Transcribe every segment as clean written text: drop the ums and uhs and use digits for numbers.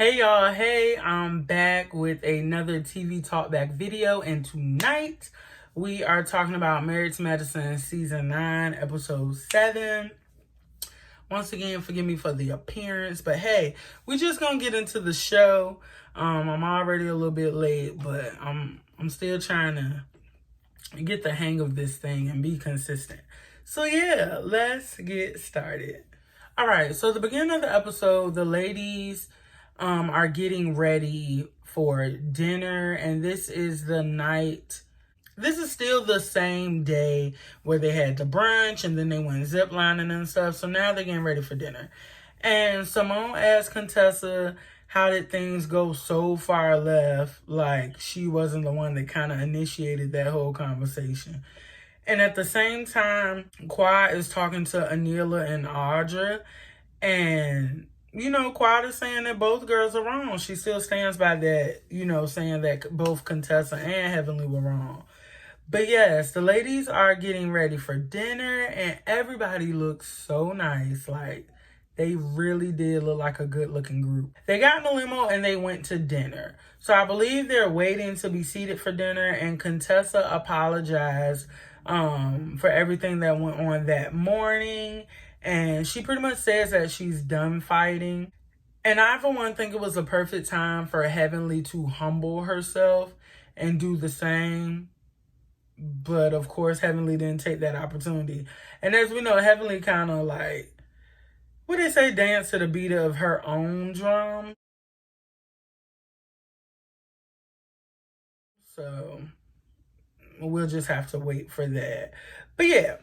Hey y'all, hey, I'm back with another TV Talkback video, and tonight we are talking about Married to Medicine Season 9, Episode 7. Once again, forgive me for the appearance, but hey, we just gonna get into the show. I'm already a little bit late, but I'm still trying to get the hang of this thing and be consistent. So yeah, let's get started. All right, so the beginning of the episode, the ladies are getting ready for dinner, and this is the night. This is still the same day where they had the brunch and then they went ziplining and stuff. So now they're getting ready for dinner. And Simone asked Contessa, how did things go so far left? Like she wasn't the one that kind of initiated that whole conversation. And at the same time, Quad is talking to Anila and Audra. And, Quad is saying that both girls are wrong. She still stands by that, saying that both Contessa and Heavenly were wrong. But yes, the ladies are getting ready for dinner and everybody looks so nice. Like, they really did look like a good looking group. They got in the limo and they went to dinner. So I believe they're waiting to be seated for dinner, and Contessa apologized for everything that went on that morning. And she pretty much says that she's done fighting. And I, for one, think it was a perfect time for Heavenly to humble herself and do the same. But of course, Heavenly didn't take that opportunity. And as we know, Heavenly kind of like, what they say, dance to the beat of her own drum. So we'll just have to wait for that. But yeah,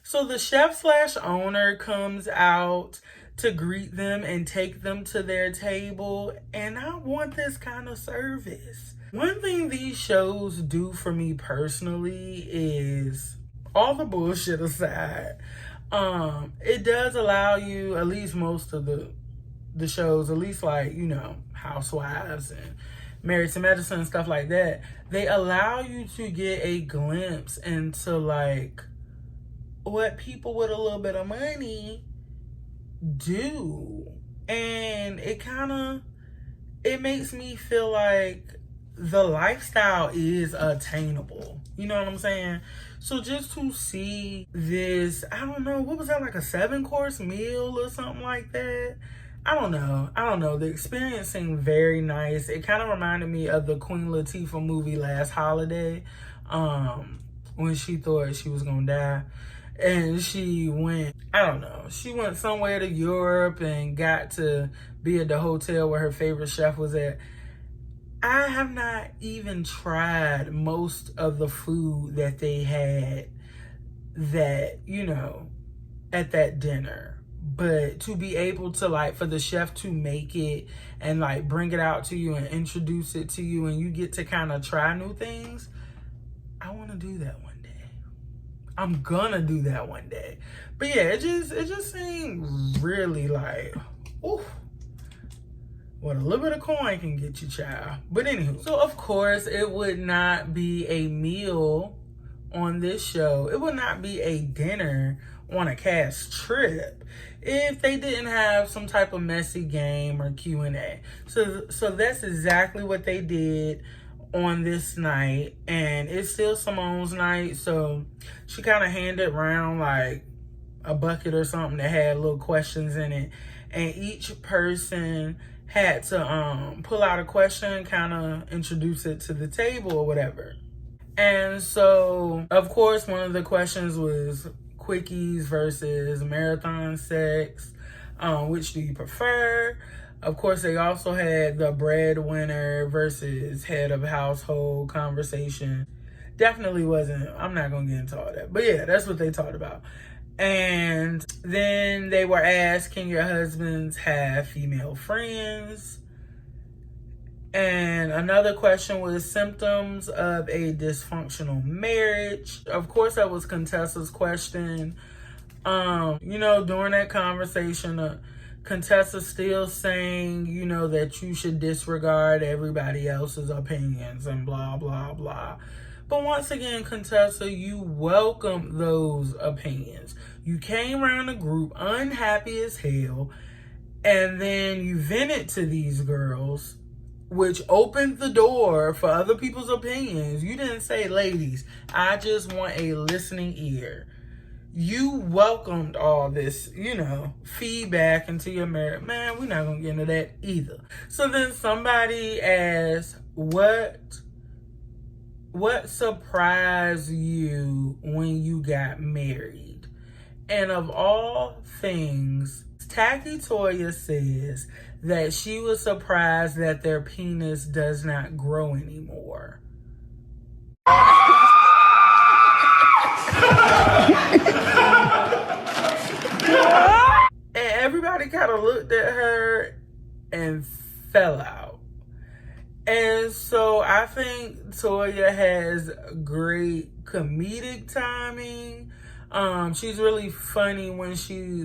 so the chef slash owner comes out to greet them and take them to their table. And I want this kind of service. One thing these shows do for me personally is, all the bullshit aside, it does allow you, at least most of the shows, at least like, Housewives and Married to Medicine and stuff like that, they allow you to get a glimpse into like what people with a little bit of money do. And it makes me feel like the lifestyle is attainable. You know what I'm saying? So just to see this, I don't know, what was that, like a 7-course meal or something like that? I don't know. The experience seemed very nice. It kind of reminded me of the Queen Latifah movie Last Holiday, when she thought she was gonna die. And she went somewhere to Europe and got to be at the hotel where her favorite chef was at. I have not even tried most of the food that they had that, at that dinner. But to be able to, like, for the chef to make it and, like, bring it out to you and introduce it to you and you get to kind of try new things, I want to do that one day. I'm gonna do that one day. But yeah, it just seemed really like, ooh, what a little bit of coin can get you, child. But anywho, so of course it would not be a meal on this show. It would not be a dinner on a cast trip if they didn't have some type of messy game or Q&A. So that's exactly what they did on this night, and it's still Simone's night, so she kind of handed around like a bucket or something that had little questions in it, and each person had to pull out a question, kind of introduce it to the table or whatever. And so, of course, one of the questions was quickies versus marathon sex. Which do you prefer? Of course, they also had the breadwinner versus head of household conversation. Definitely wasn't, I'm not going to get into all that. But yeah, that's what they talked about. And then they were asked, can your husbands have female friends? And another question was symptoms of a dysfunctional marriage. Of course, that was Contessa's question. During that conversation, Contessa still saying, that you should disregard everybody else's opinions and blah, blah, blah. But once again, Contessa, you welcome those opinions. You came around the group unhappy as hell, And then you vent it to these girls, which opened the door for other people's opinions. You didn't say, ladies, I just want a listening ear. You welcomed all this, feedback into your marriage. Man, we're not going to get into that either. So then somebody asked, what surprised you when you got married? And of all things, Tacky Toya says that she was surprised that their penis does not grow anymore. And everybody kind of looked at her and fell out. And so I think Toya has great comedic timing. She's really funny when she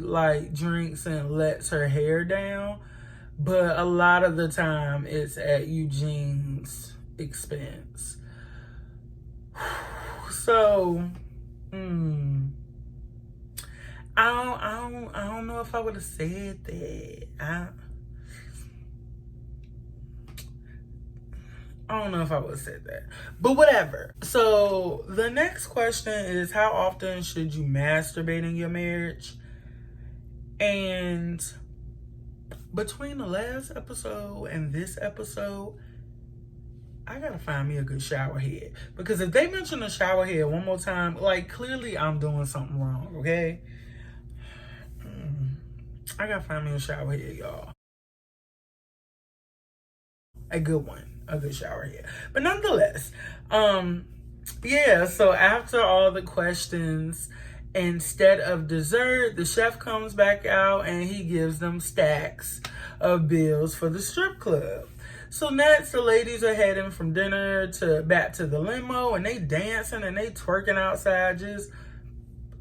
drinks and lets her hair down, but a lot of the time it's at Eugene's expense. So, I don't know if I would have said that. I don't know if I would have said that, but whatever. So the next question is, how often should you masturbate in your marriage? And between the last episode and this episode, I gotta find me a good shower head, because if they mention a shower head one more time, clearly I'm doing something wrong, okay? I gotta find me a shower head, y'all. A good one. A good shower head. But nonetheless, so after all the questions, instead of dessert, the chef comes back out and he gives them stacks of bills for the strip club. So next, the ladies are heading from dinner back to the limo, and they dancing and they twerking outside, just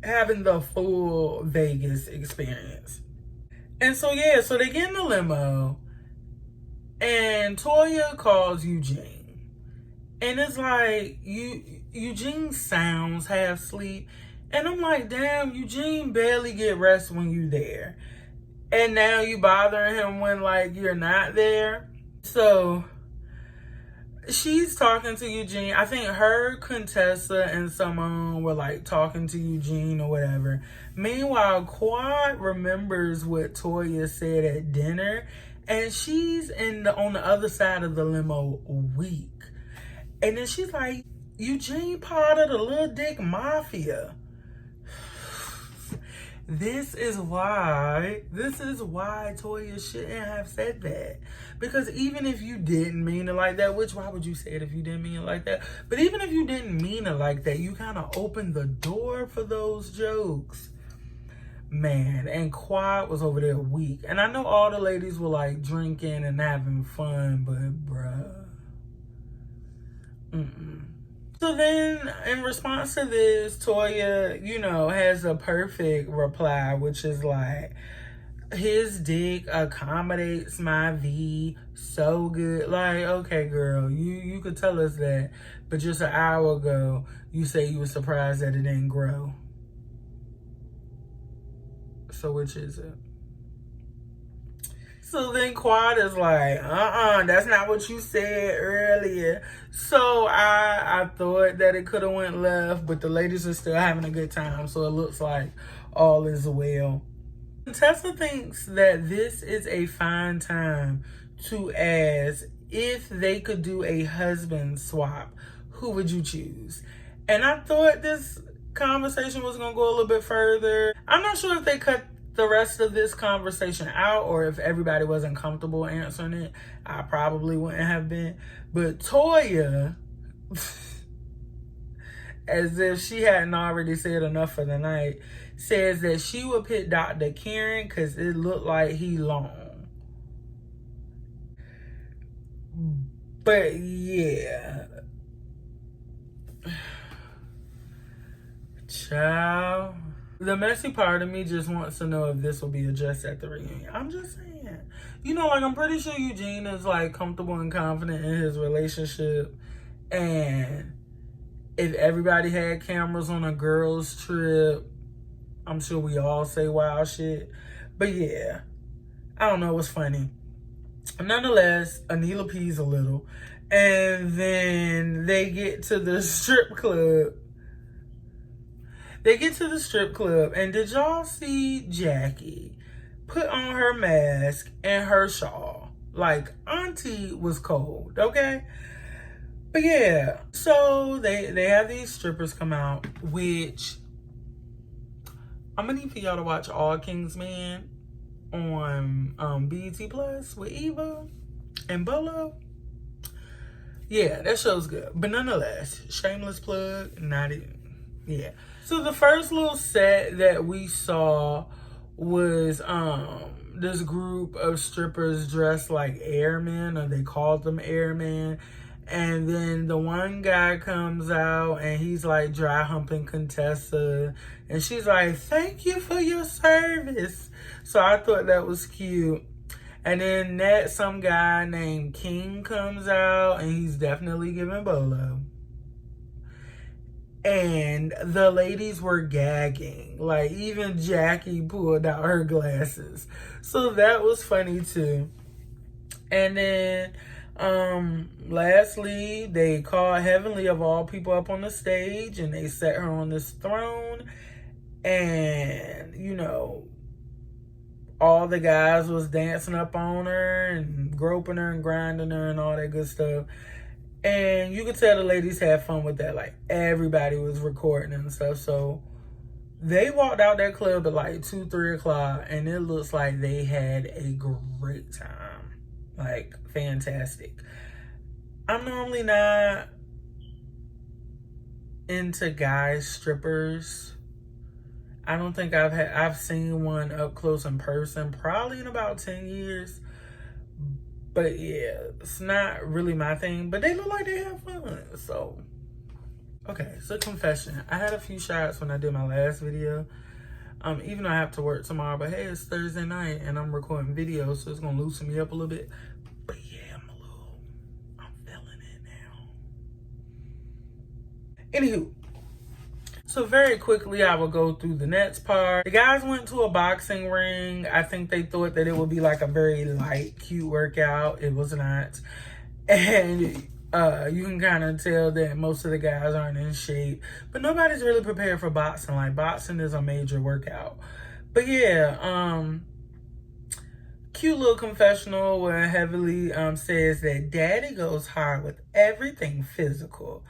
having the full Vegas experience. And so they get in the limo, and Toya calls Eugene. And it's like, Eugene sounds half asleep. And I'm like, damn, Eugene barely get rest when you there. And now you bothering him when you're not there. So she's talking to Eugene. I think her, Contessa, and Simone were talking to Eugene or whatever. Meanwhile, Quad remembers what Toya said at dinner. And she's on the other side of the limo weak. And then she's like, Eugene part of the Little Dick Mafia. This is why Toya shouldn't have said that. Because even if you didn't mean it like that, which why would you say it if you didn't mean it like that? But even if you didn't mean it like that, you kind of opened the door for those jokes. Man, and Quad was over there weak. And I know all the ladies were drinking and having fun, but bruh. So then, in response to this, Toya, has a perfect reply, which is his dick accommodates my V so good. Okay, girl, you could tell us that, but just an hour ago, you say you were surprised that it didn't grow. So which is it? So then Quad is like, that's not what you said earlier. So I thought that it could have went left, but the ladies are still having a good time. So it looks like all is well. Tessa thinks that this is a fine time to ask if they could do a husband swap, who would you choose? And I thought this conversation was going to go a little bit further. I'm not sure if they cut the rest of this conversation out or if everybody wasn't comfortable answering it. I probably wouldn't have been. But Toya, as if she hadn't already said enough for the night, says that she would pick Dr. Karen because it looked like he long. But yeah. Ciao. The messy part of me just wants to know if this will be addressed at the reunion. I'm just saying. I'm pretty sure Eugene is comfortable and confident in his relationship. And if everybody had cameras on a girls' trip, I'm sure we all say wild shit. But yeah, I don't know, it was funny. Nonetheless, Anila pees a little. And then they get to the strip club. And did y'all see Jackie put on her mask and her shawl? Like, Auntie was cold, okay? But yeah, so they have these strippers come out, which I'm gonna need for y'all to watch All King's Men on BET Plus with Eva and Bolo. Yeah, that show's good. But nonetheless, shameless plug, not even. Yeah. So the first little set that we saw was this group of strippers dressed like airmen, or they called them airmen. And then the one guy comes out and he's like dry humping Contessa. And she's like, "Thank you for your service." So I thought that was cute. And then some guy named King comes out and he's definitely giving Bolo. And the ladies were gagging. Like, even Jackie pulled out her glasses. So that was funny too. And then lastly, they called Heavenly of all people up on the stage and they set her on this throne. And, you know, all the guys was dancing up on her and groping her and grinding her and all that good stuff. And you could tell the ladies had fun with that. Like, everybody was recording and stuff. So they walked out that club at like 2, 3 o'clock. And it looks like they had a great time. Like, fantastic. I'm normally not into guy strippers. I don't think I've seen one up close in person probably in about 10 years. But yeah, it's not really my thing. But they look like they have fun. So, okay, so confession. I had a few shots when I did my last video. Even though I have to work tomorrow. But hey, it's Thursday night and I'm recording videos. So it's going to loosen me up a little bit. But yeah, I'm feeling it now. Anywho. So very quickly, I will go through the next part. The guys went to a boxing ring. I think they thought that it would be like a very light, cute workout. It was not. And you can kind of tell that most of the guys aren't in shape. But nobody's really prepared for boxing. Like, boxing is a major workout. But yeah, cute little confessional where Heavenly says that Daddy goes hard with everything physical.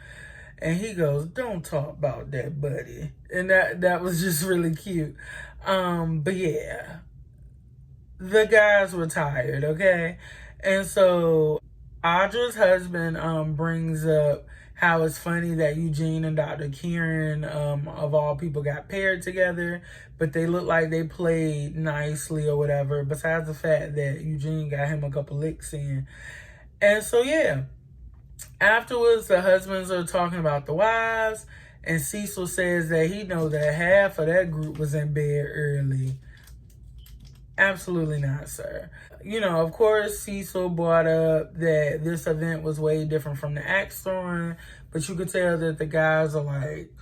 And he goes, "Don't talk about that, buddy." And that was just really cute. But yeah, the guys were tired, okay? And so Audra's husband brings up how it's funny that Eugene and Dr. Kieran, of all people, got paired together, but they look like they played nicely or whatever, besides the fact that Eugene got him a couple licks in. And so, yeah. Afterwards, the husbands are talking about the wives, and Cecil says that he knows that half of that group was in bed early. Absolutely not, sir. You know, of course, Cecil brought up that this event was way different from the axe throwing, but you could tell that the guys are like,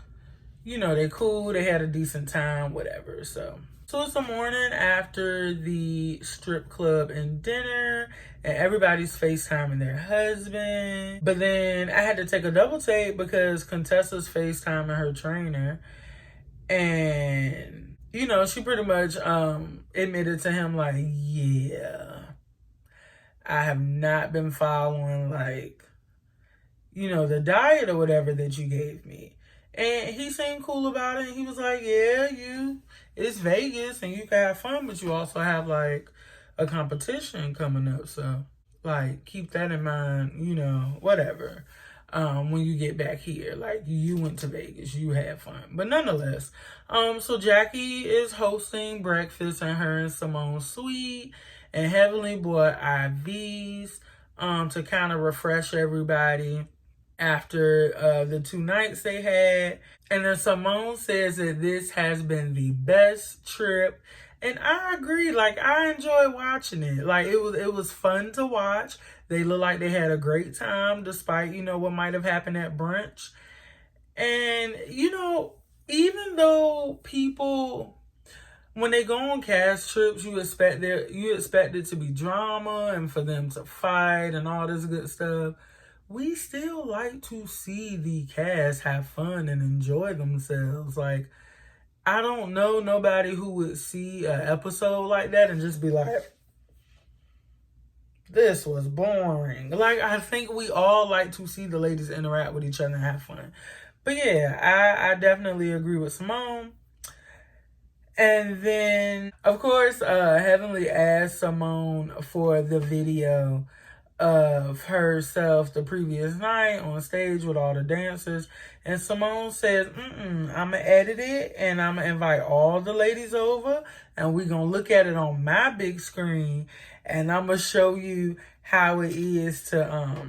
you know, they cool, they had a decent time, whatever. So it's the morning after the strip club and dinner, and everybody's FaceTiming their husband. But then I had to take a double take because Contessa's FaceTiming her trainer. And, you know, she pretty much admitted to him, like, yeah, I have not been following, like, you know, the diet or whatever that you gave me. And he seemed cool about it. And he was like, yeah, it's Vegas and you can have fun, but you also have like a competition coming up. So like, keep that in mind, you know, whatever. When you get back here, like, you went to Vegas, you had fun. But nonetheless, so Jackie is hosting breakfast in her and Simone's suite, and Heavenly bought IVs to kind of refresh everybody after the 2 nights they had. And then Simone says that this has been the best trip. And I agree. Like, I enjoyed watching it. Like, it was fun to watch. They look like they had a great time despite, you know, what might have happened at brunch. And, you know, even though people when they go on cast trips, you expect it to be drama and for them to fight and all this good stuff. We still like to see the cast have fun and enjoy themselves. Like, I don't know nobody who would see an episode like that and just be like, this was boring. Like, I think we all like to see the ladies interact with each other and have fun. But yeah, I definitely agree with Simone. And then, of course, Heavenly asked Simone for the video of herself the previous night on stage with all the dancers. And Simone says, I'm going to edit it and I'm going to invite all the ladies over and we're going to look at it on my big screen and I'm going to show you how it is to,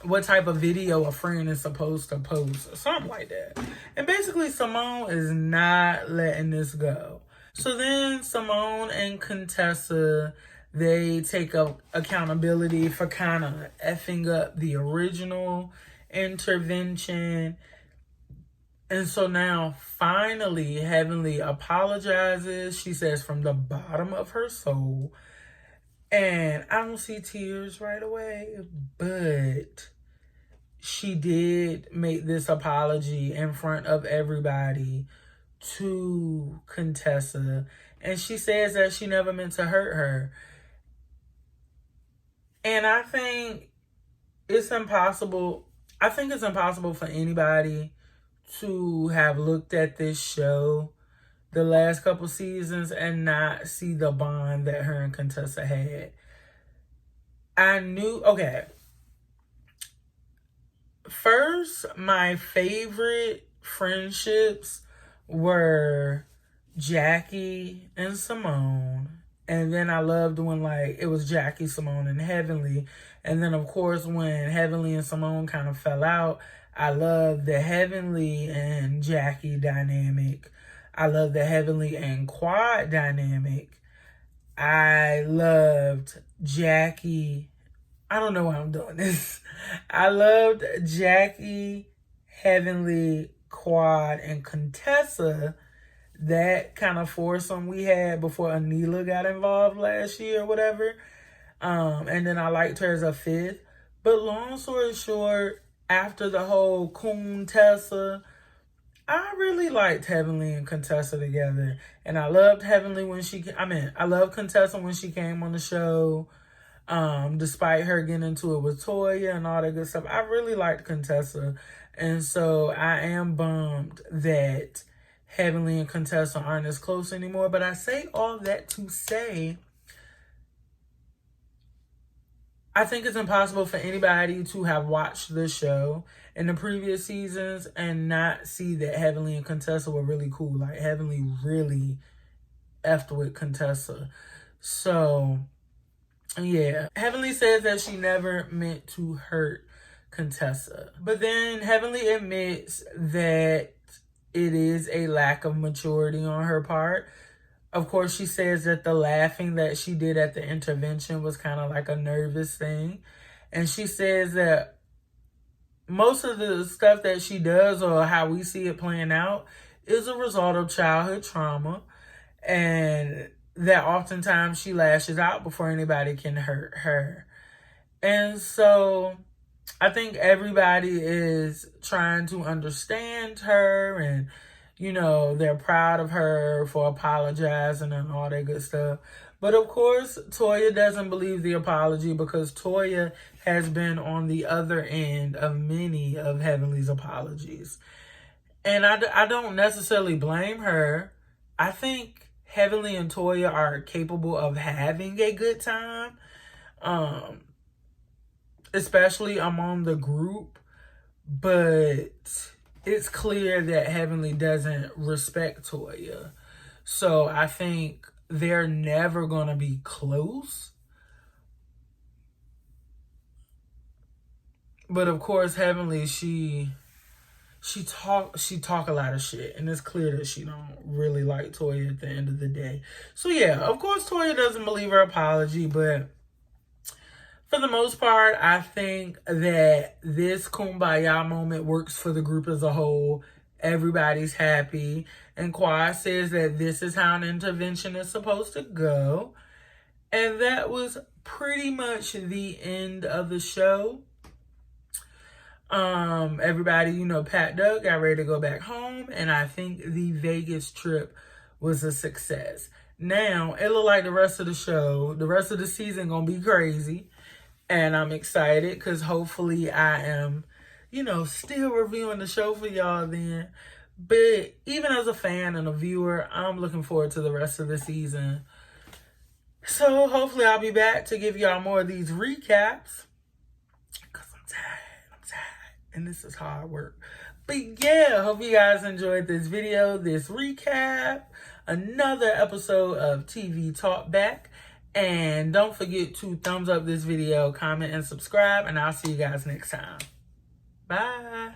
what type of video a friend is supposed to post or something like that. And basically Simone is not letting this go. So then Simone and Contessa, they take up accountability for kind of effing up the original intervention. And so now finally Heavenly apologizes. She says from the bottom of her soul. And I don't see tears right away, but she did make this apology in front of everybody to Contessa. And she says that she never meant to hurt her. And I think it's impossible. I think it's impossible for anybody to have looked at this show the last couple seasons and not see the bond that her and Contessa had. I knew, okay. First, my favorite friendships were Jackie and Simone. And then I loved when, like, it was Jackie, Simone, and Heavenly. And then, of course, when Heavenly and Simone kind of fell out, I loved the Heavenly and Jackie dynamic. I loved the Heavenly and Quad dynamic. I loved Jackie. I don't know why I'm doing this. I loved Jackie, Heavenly, Quad, and Contessa. That kind of foursome we had before Anila got involved last year or whatever. And then I liked her as a fifth. But long story short, after the whole Contessa, I really liked Heavenly and Contessa together. And I loved Heavenly I loved Contessa when she came on the show. Despite her getting into it with Toya and all that good stuff, I really liked Contessa. And so I am bummed that Heavenly and Contessa aren't as close anymore. But I say all that to say, I think it's impossible for anybody to have watched the show in the previous seasons and not see that Heavenly and Contessa were really cool. Like, Heavenly really effed with Contessa. So, yeah. Heavenly says that she never meant to hurt Contessa. But then Heavenly admits that it is a lack of maturity on her part. Of course, she says that the laughing that she did at the intervention was kind of like a nervous thing. And she says that most of the stuff that she does or how we see it playing out is a result of childhood trauma. And that oftentimes she lashes out before anybody can hurt her. And so I think everybody is trying to understand her and, you know, they're proud of her for apologizing and all that good stuff. But of course, Toya doesn't believe the apology because Toya has been on the other end of many of Heavenly's apologies. And I don't necessarily blame her. I think Heavenly and Toya are capable of having a good time, especially among the group. But it's clear that Heavenly doesn't respect Toya. So I think they're never going to be close. But of course, Heavenly, she talk a lot of shit, and it's clear that she don't really like Toya at the end of the day. So yeah, of course Toya doesn't believe her apology, but for the most part, I think that this Kumbaya moment works for the group as a whole, Everybody's happy. And Quad says that this is how an intervention is supposed to go. And that was pretty much the end of the show. Everybody, packed up, got ready to go back home, and I think the Vegas trip was a success. Now, it looked like the rest of the show, the rest of the season gonna be crazy, and I'm excited because hopefully I am, still reviewing the show for y'all then. But even as a fan and a viewer, I'm looking forward to the rest of the season. So hopefully I'll be back to give y'all more of these recaps. Because I'm tired. And this is hard work. But yeah, hope you guys enjoyed this video, this recap. Another episode of TV Talkback. And don't forget to thumbs up this video, comment, and subscribe. And I'll see you guys next time. Bye.